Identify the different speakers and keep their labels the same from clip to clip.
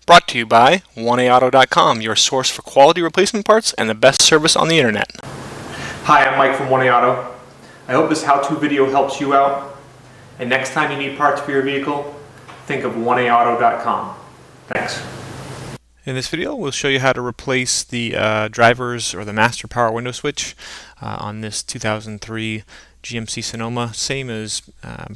Speaker 1: Brought to you by 1AAuto.com, your source for quality replacement parts and the best service on the internet.
Speaker 2: Hi, I'm Mike from 1AAuto. I hope this how-to video helps you out. And next time you need parts for your vehicle, think of 1AAuto.com. Thanks.
Speaker 1: In this video, we'll show you how to replace the drivers or the master power window switch on this 2003 GMC Sonoma, same as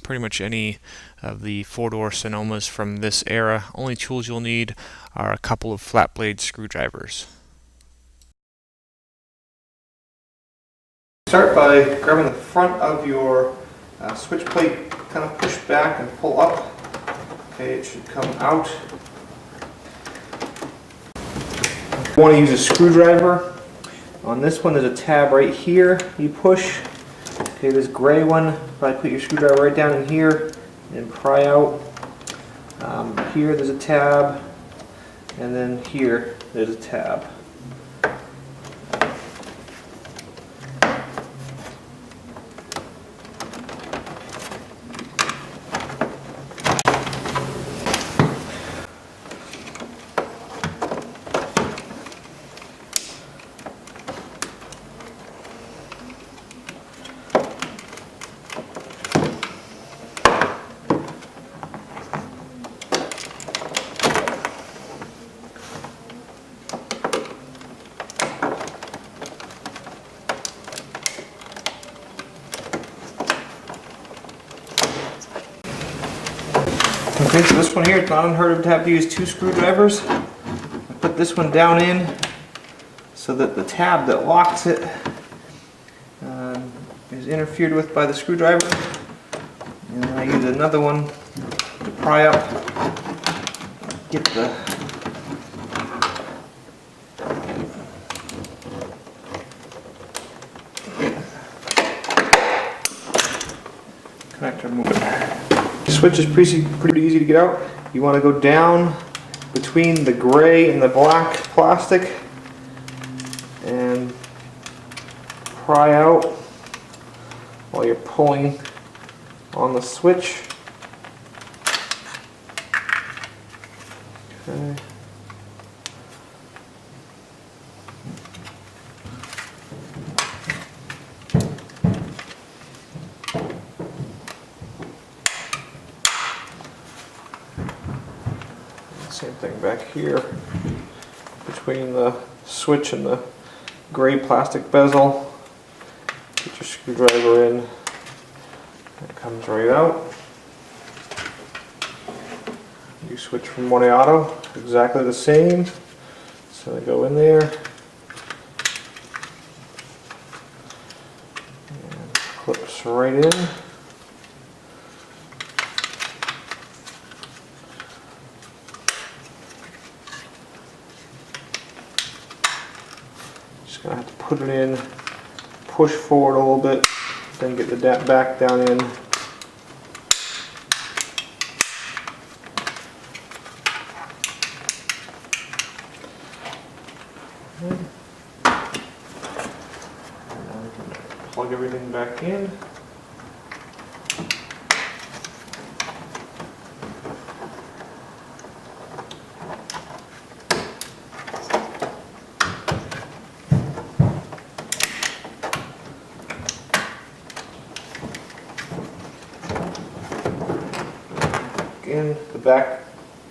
Speaker 1: pretty much any of the four-door Sonomas from this era. Only tools you'll need are a couple of flat blade screwdrivers.
Speaker 2: Start by grabbing the front of your switch plate, kind of push back and pull up. Okay, it should come out. You want to use a screwdriver. On this one, there's a tab right here. You push. Okay, this gray one, probably put your screwdriver right down in here and pry out. Here there's a tab, and then here there's a tab. Okay, so this one here, it's not unheard of to have to use two screwdrivers. I put this one down in so that the tab that locks it is interfered with by the screwdriver. And then I use another one to pry up, get the connector moving. The switch is pretty easy to get out. You want to go down between the gray and the black plastic and pry out while you're pulling on the switch. Okay. Same thing back here between the switch and the gray plastic bezel. Get your screwdriver in. It comes right out. You switch from 1AAuto, exactly the same. So they go in there. And clips right in. Just going to have to put it in, push forward a little bit, then get the back down in. And plug everything back in. In the back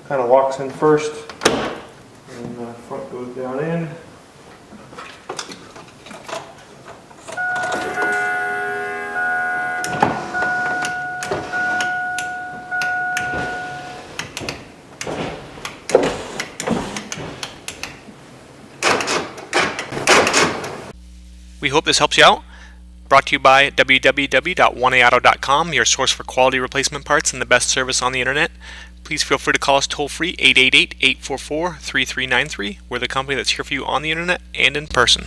Speaker 2: kind of locks in first, and the front goes down in.
Speaker 1: We hope this helps you out. Brought to you by www.1AAuto.com, your source for quality replacement parts and the best service on the internet. Please feel free to call us toll-free 888-844-3393. We're the company that's here for you on the internet and in person.